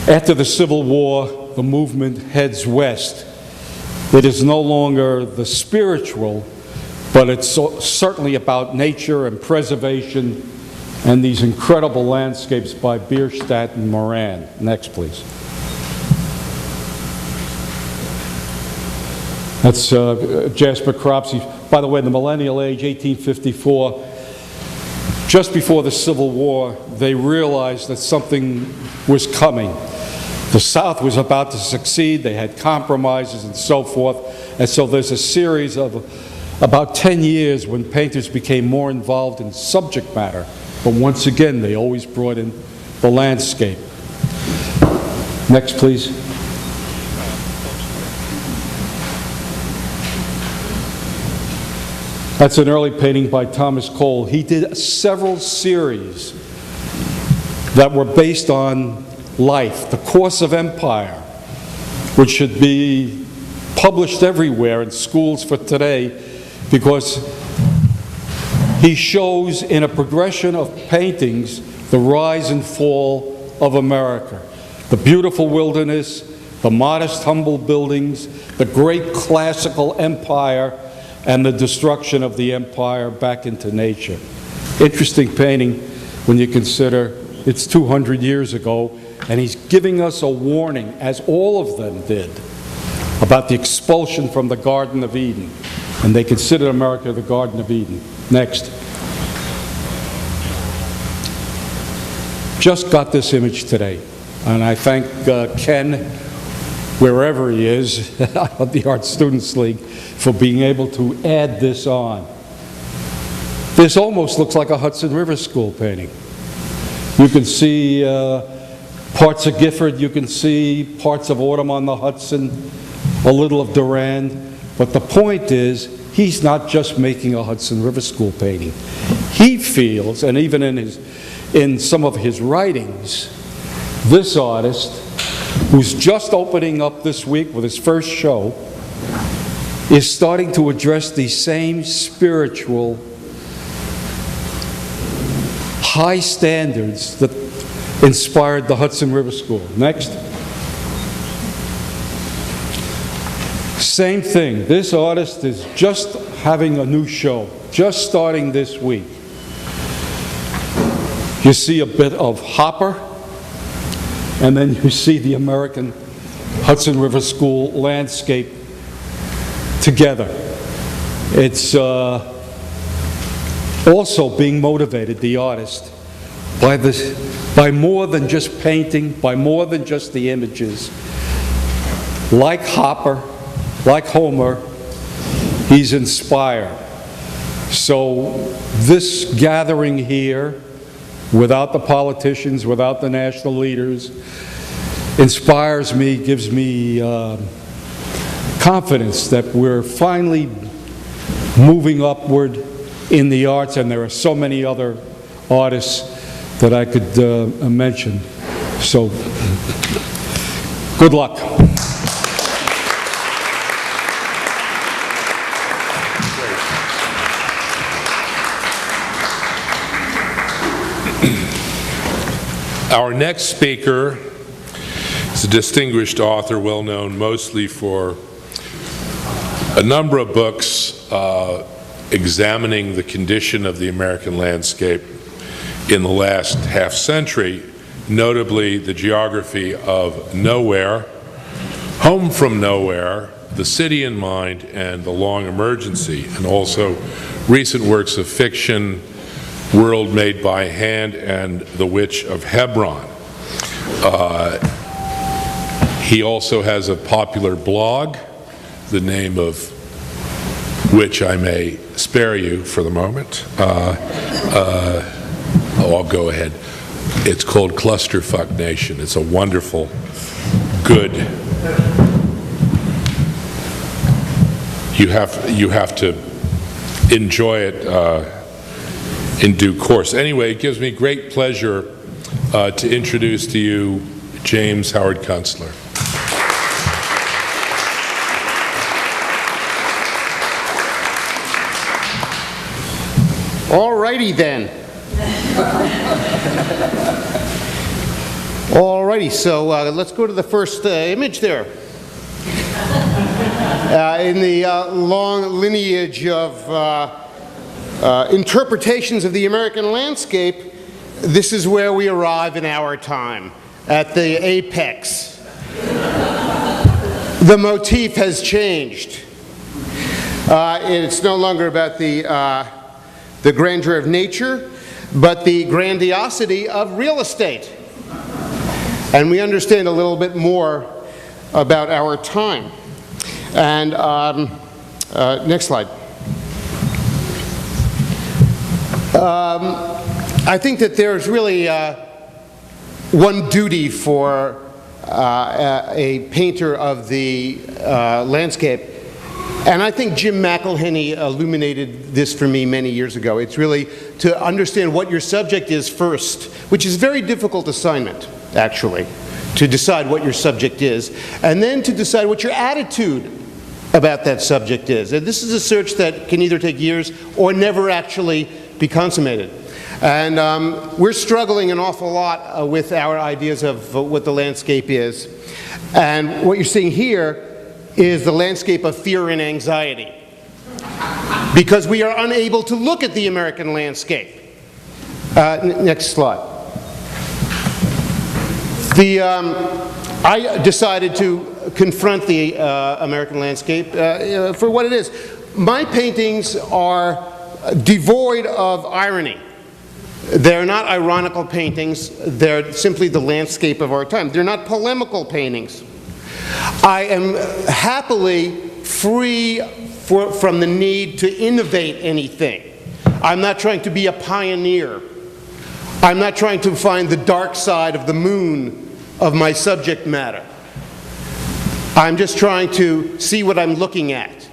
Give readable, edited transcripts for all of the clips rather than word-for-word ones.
After the Civil War, the movement heads west. It is no longer the spiritual, but it's certainly about nature and preservation and these incredible landscapes by Bierstadt and Moran. Next, please. That's Jasper Cropsey. By the way, the millennial age, 1854, just before the Civil War, they realized that something was coming. The South was about to succeed. They had compromises and so forth. And so there's a series of about 10 years when painters became more involved in subject matter. But once again, they always brought in the landscape. Next, please. That's an early painting by Thomas Cole. He did several series that were based on life, the course of empire, which should be published everywhere in schools for today, because he shows in a progression of paintings the rise and fall of America. The beautiful wilderness, the modest, humble buildings, the great classical empire, and the destruction of the empire back into nature. Interesting painting when you consider it's 200 years ago, and he's giving us a warning, as all of them did, about the expulsion from the Garden of Eden. And they considered America the Garden of Eden. Next. Just got this image today, and I thank Ken, wherever he is, of the Art Students League, for being able to add this on. This almost looks like a Hudson River School painting. You can see parts of Gifford, you can see parts of Autumn on the Hudson, a little of Durand, but the point is, he's not just making a Hudson River School painting. He feels, and even in some of his writings, this artist, who's just opening up this week with his first show, is starting to address the same spiritual high standards that inspired the Hudson River School. Next. Same thing. This artist is just having a new show, just starting this week. You see a bit of Hopper, and then you see the American Hudson River School landscape together. It's also being motivated, the artist, by more than just painting, by more than just the images. Like Hopper, like Homer, he's inspired. So this gathering here, without the politicians, without the national leaders, inspires me, gives me confidence that we're finally moving upward in the arts, and there are so many other artists that I could mention. So, good luck. Our next speaker is a distinguished author, well known mostly for a number of books examining the condition of the American landscape in the last half century, notably the geography of Nowhere, Home from Nowhere, The City in Mind, and The Long Emergency, and also recent works of fiction, World Made by Hand and The Witch of Hebron. He also has a popular blog, the name of which I may spare you for the moment. I'll go ahead. It's called Clusterfuck Nation. It's a wonderful, good. You have to enjoy it in due course. Anyway, it gives me great pleasure to introduce to you James Howard Kunstler. All righty then. Alrighty, so let's go to the first image there. In the long lineage of interpretations of the American landscape, this is where we arrive in our time, at the apex. The motif has changed. It's no longer about the grandeur of nature, but the grandiosity of real estate. And we understand a little bit more about our time. And next slide. I think that there's really one duty for a painter of the landscape, and I think Jim McElhinney illuminated this for me many years ago. It's really to understand what your subject is first, which is a very difficult assignment, actually, to decide what your subject is, and then to decide what your attitude about that subject is. And this is a search that can either take years or never actually be consummated. And we're struggling an awful lot with our ideas of what the landscape is. And what you're seeing here is the landscape of fear and anxiety, because we are unable to look at the American landscape. Next slide. I decided to confront the American landscape for what it is. My paintings are devoid of irony. They're not ironical paintings, they're simply the landscape of our time. They're not polemical paintings. I am happily free from the need to innovate anything. I'm not trying to be a pioneer. I'm not trying to find the dark side of the moon of my subject matter. I'm just trying to see what I'm looking at.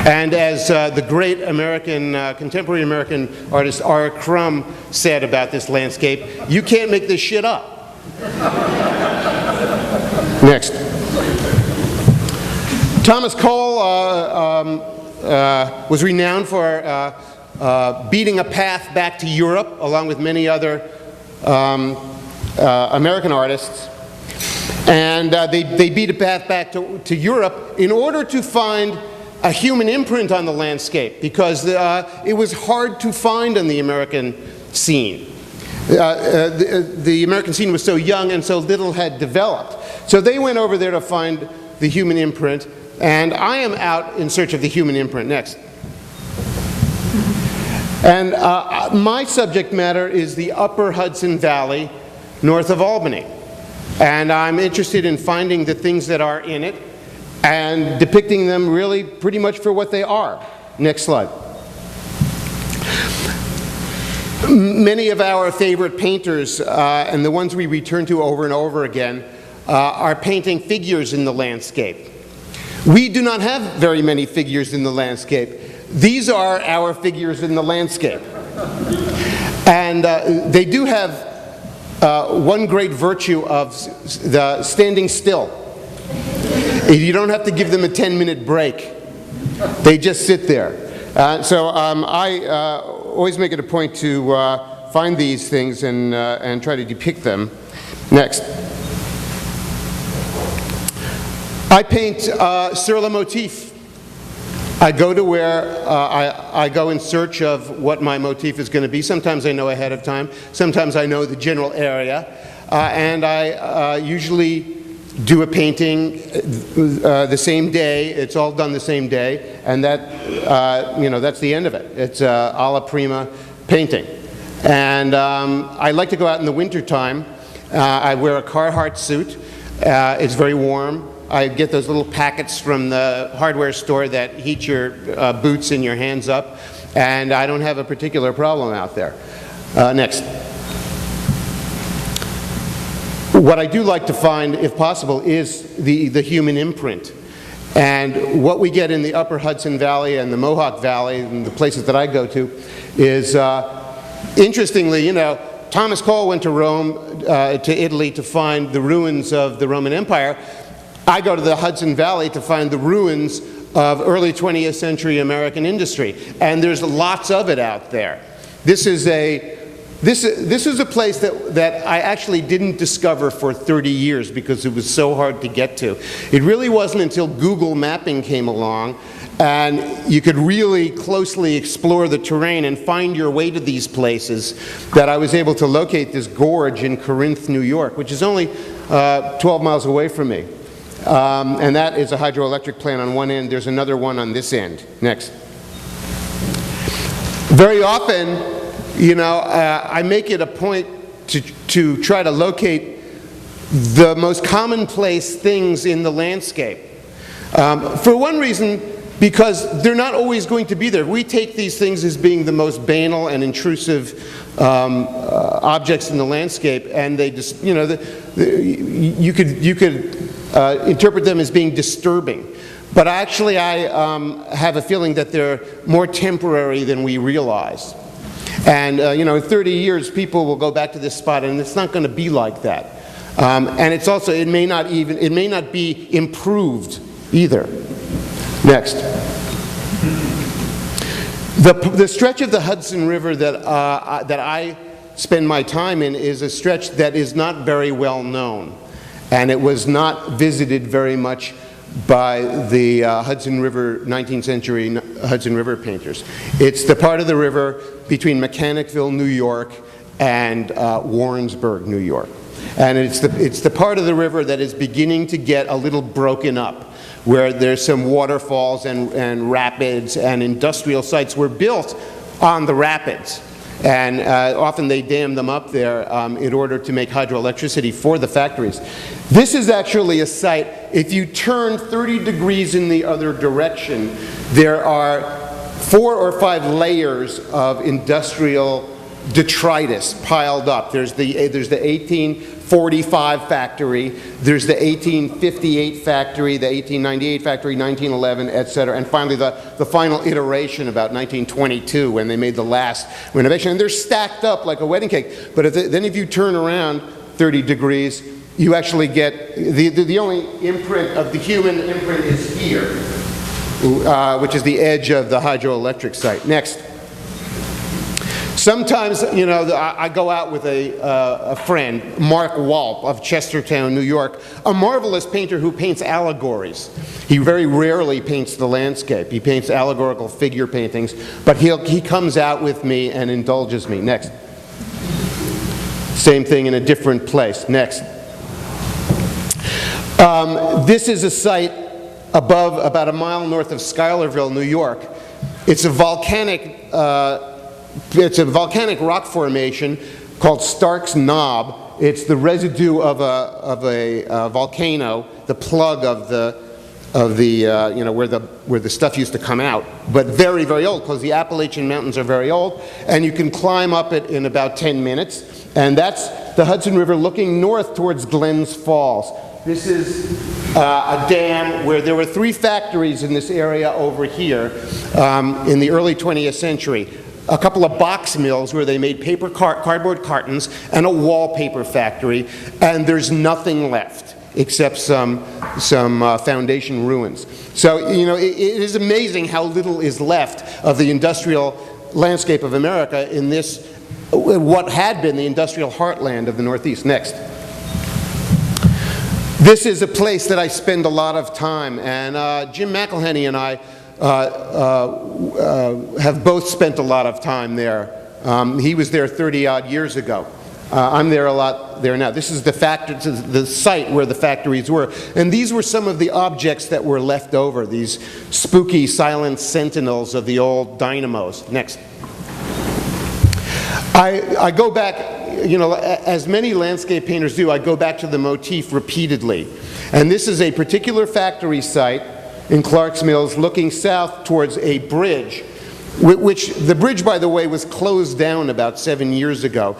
And as the great American, contemporary American artist R. Crumb said about this landscape, you can't make this shit up. Next. Thomas Cole was renowned for beating a path back to Europe, along with many other American artists. And they beat a path back to Europe in order to find a human imprint on the landscape, because it was hard to find on the American scene. The American scene was so young and so little had developed. So they went over there to find the human imprint, and I am out in search of the human imprint. Next. And my subject matter is the upper Hudson Valley north of Albany. And I'm interested in finding the things that are in it and depicting them really pretty much for what they are. Next slide. Many of our favorite painters, and the ones we return to over and over again, are painting figures in the landscape. We do not have very many figures in the landscape. These are our figures in the landscape. And they do have one great virtue of the standing still. You don't have to give them a 10-minute break. They just sit there. So I always make it a point to find these things and try to depict them. Next. I paint sur le motif. I go to where I go in search of what my motif is going to be. Sometimes I know ahead of time. Sometimes I know the general area. And I usually do a painting the same day. It's all done the same day, and that that's the end of it. It's a la prima painting. And I like to go out in the winter time. I wear a Carhartt suit. It's very warm. I get those little packets from the hardware store that heat your boots and your hands up, and I don't have a particular problem out there. Next. What I do like to find, if possible, is the human imprint. And what we get in the upper Hudson Valley and the Mohawk Valley and the places that I go to is, interestingly, Thomas Cole went to Rome, to Italy, to find the ruins of the Roman Empire. I go to the Hudson Valley to find the ruins of early 20th century American industry. And there's lots of it out there. This is a This is a place that I actually didn't discover for 30 years because it was so hard to get to. It really wasn't until Google mapping came along and you could really closely explore the terrain and find your way to these places that I was able to locate this gorge in Corinth, New York, which is only 12 miles away from me. And that is a hydroelectric plant on one end. There's another one on this end. Next. Very often, you know, I make it a point to try to locate the most commonplace things in the landscape. For one reason, because they're not always going to be there. We take these things as being the most banal and intrusive objects in the landscape, and they just, you know, you could interpret them as being disturbing. But actually, I have a feeling that they're more temporary than we realize. And you know, in 30 years, people will go back to this spot, and it's not going to be like that. And it's also, it may not be improved either. Next. The stretch of the Hudson River that I spend my time in is a stretch that is not very well known, and it was not visited very much by the Hudson River, 19th century Hudson River painters. It's the part of the river between Mechanicville, New York, and Warrensburg, New York. And it's the part of the river that is beginning to get a little broken up, where there's some waterfalls and rapids, and industrial sites were built on the rapids. And often they dam them up there in order to make hydroelectricity for the factories. This is actually a site, if you turn 30 degrees in the other direction, there are 4 or 5 layers of industrial detritus piled up. There's the 1845 factory, there's the 1858 factory, the 1898 factory, 1911, etc. And finally the final iteration about 1922 when they made the last renovation. And they're stacked up like a wedding cake. But then if you turn around 30 degrees, you actually get, the only imprint of the human imprint is here, which is the edge of the hydroelectric site. Next. Sometimes, you know, I go out with a friend, Mark Walp of Chestertown, New York, a marvelous painter who paints allegories. He very rarely paints the landscape. He paints allegorical figure paintings, but he comes out with me and indulges me. Next. Same thing in a different place. Next. This is a site above, about a mile north of Schuylerville, New York. It's a volcanic rock formation called Stark's Knob. It's the residue of a volcano, the plug of the you know, where the stuff used to come out, but very, very old, because the Appalachian Mountains are very old, and you can climb up it in about 10 minutes, and that's the Hudson River looking north towards Glens Falls. This is a dam where there were 3 factories in this area over here in the early 20th century. A couple of box mills where they made cardboard cartons, and a wallpaper factory, and there's nothing left except some foundation ruins. So, you know, it is amazing how little is left of the industrial landscape of America in this, what had been the industrial heartland of the Northeast. Next. This is a place that I spend a lot of time, and Jim McElhinney and I have both spent a lot of time there. He was there 30-odd years ago. I'm there a lot there now. This is the site where the factories were. And these were some of the objects that were left over, these spooky silent sentinels of the old dynamos. Next. I go back, you know, as many landscape painters do, I go back to the motif repeatedly. And this is a particular factory site in Clark's Mills looking south towards a bridge, which the bridge, by the way, was closed down about 7 years ago.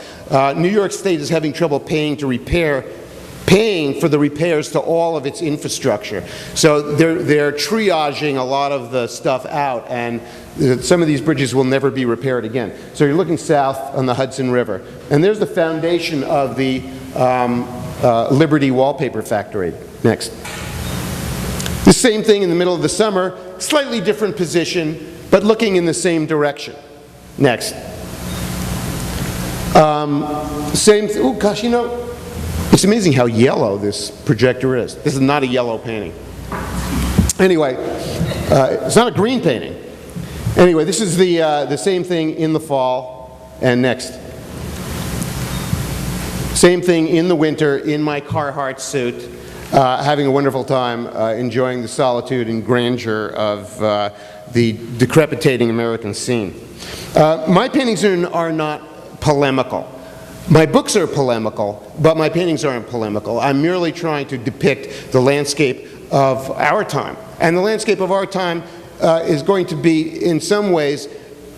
New York State is having trouble paying for the repairs to all of its infrastructure. So they're triaging a lot of the stuff out, and some of these bridges will never be repaired again. So you're looking south on the Hudson River. And there's the foundation of the Liberty Wallpaper Factory. Next. The same thing in the middle of the summer, slightly different position, but looking in the same direction. Next. Oh gosh, you know, it's amazing how yellow this projector is. This is not a yellow painting. Anyway, it's not a green painting. Anyway, this is the same thing in the fall and next. Same thing in the winter in my Carhartt suit, having a wonderful time enjoying the solitude and grandeur of the decrepitating American scene. My paintings are not polemical. My books are polemical, but my paintings aren't polemical. I'm merely trying to depict the landscape of our time. And the landscape of our time is going to be, in some ways,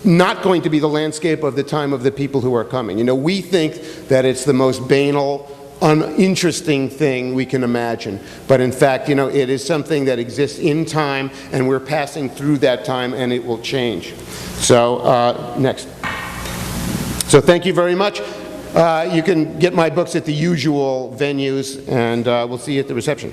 not going to be the landscape of the time of the people who are coming. You know, we think that it's the most banal, uninteresting thing we can imagine. But in fact, you know, it is something that exists in time, and we're passing through that time, and it will change. So, next. So thank you very much. You can get my books at the usual venues, and we'll see you at the reception.